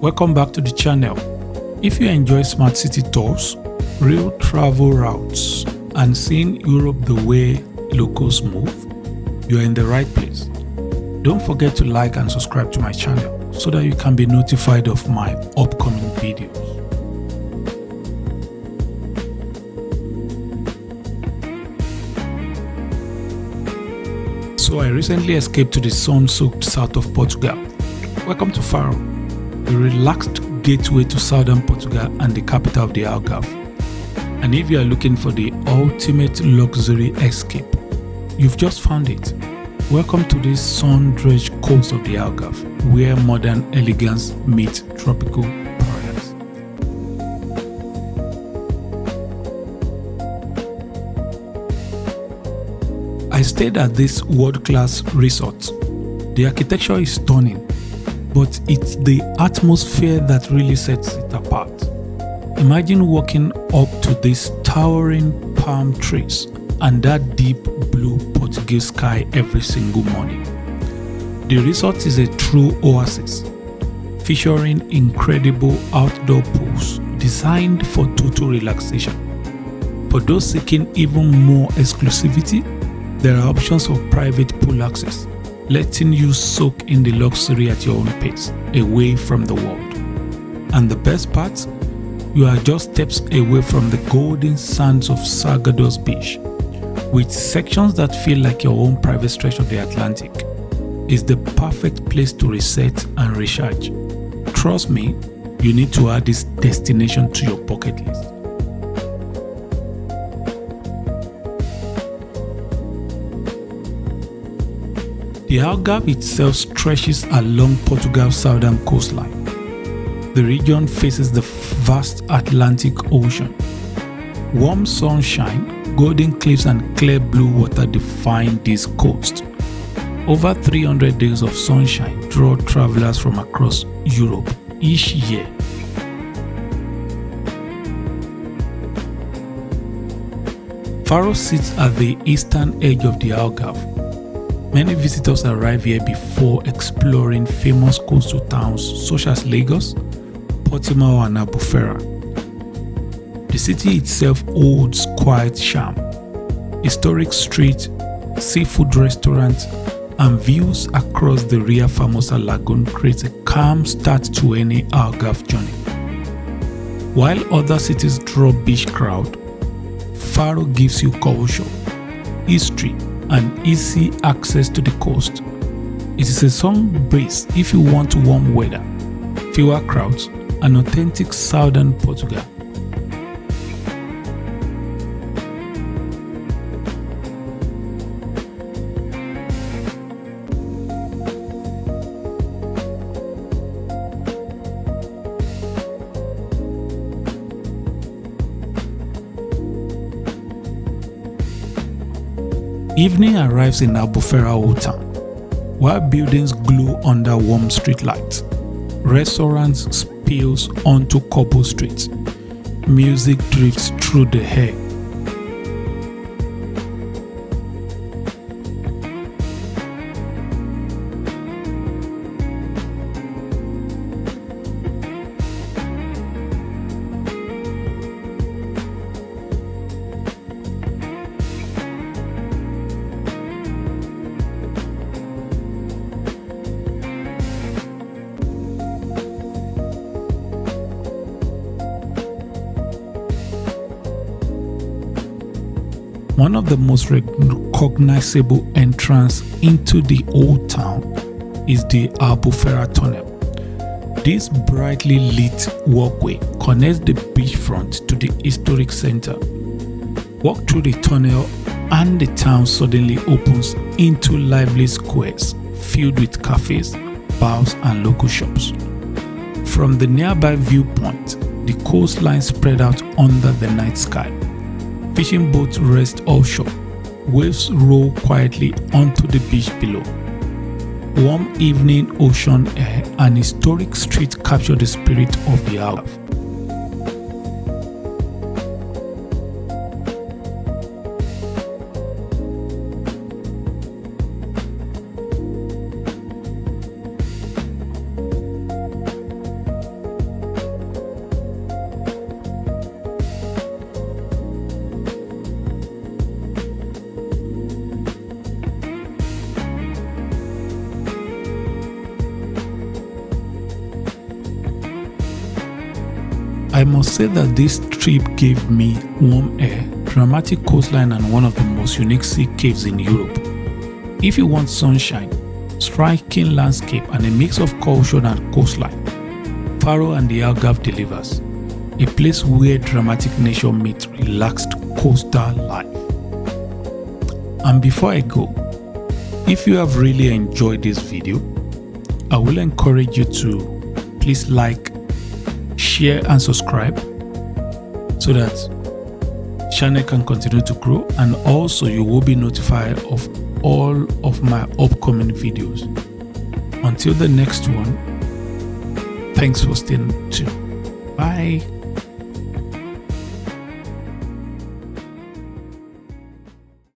Welcome back to the channel. If you enjoy smart city tours, real travel routes, and seeing Europe the way locals move, you are in the right place. Don't forget to like and subscribe to my channel so that you can be notified of my upcoming videos. So I recently escaped to the sun-soaked south of Portugal. Welcome to Faro, a relaxed gateway to southern Portugal and the capital of the Algarve. And if you are looking for the ultimate luxury escape, you've just found it. Welcome to this sun-drenched coast of the Algarve, where modern elegance meets tropical paradise. I stayed at this world-class resort. The architecture is stunning, but it's the atmosphere that really sets it apart. Imagine walking up to these towering palm trees and that deep blue Portuguese sky every single morning. The resort is a true oasis, featuring incredible outdoor pools designed for total relaxation. For those seeking even more exclusivity, there are options for private pool access, letting you soak in the luxury at your own pace, away from the world. And the best part? You are just steps away from the golden sands of Salgador's beach, with sections that feel like your own private stretch of the Atlantic. It's the perfect place to reset and recharge. Trust me, you need to add this destination to your bucket list. The Algarve itself stretches along Portugal's southern coastline. The region faces the vast Atlantic Ocean. Warm sunshine, golden cliffs and clear blue water define this coast. Over 300 days of sunshine draw travelers from across Europe each year. Faro sits at the eastern edge of the Algarve. Many visitors arrive here before exploring famous coastal towns such as Lagos, Portimao and Albufeira. The city itself holds quiet charm. Historic streets, seafood restaurants, and views across the Ria Famosa lagoon create a calm start to any Algarve journey. While other cities draw beach crowd, Faro gives you culture, history, and easy access to the coast. It is a sun breeze if you want warm weather, fewer crowds, and authentic southern Portugal. Evening arrives in Albufeira Old Town, while buildings glow under warm street lights. Restaurants spills onto cobble streets. Music drifts through the air. One of the most recognizable entrances into the old town is the Albufeira Tunnel. This brightly lit walkway connects the beachfront to the historic center. Walk through the tunnel and the town suddenly opens into lively squares filled with cafes, bars and local shops. From the nearby viewpoint, the coastline spread out under the night sky. Fishing boats rest offshore. Waves roll quietly onto the beach below. Warm evening ocean air and historic streets capture the spirit of the Algarve. I must say that this trip gave me warm air, dramatic coastline, and one of the most unique sea caves in Europe. If you want sunshine, striking landscape, and a mix of culture and coastline, Faro and the Algarve delivers. A place where dramatic nature meets relaxed coastal life. And before I go, if you have really enjoyed this video, I will encourage you to please like, share and subscribe so that channel can continue to grow, and also you will be notified of all of my upcoming videos. Until the next one, thanks for staying tuned. Bye.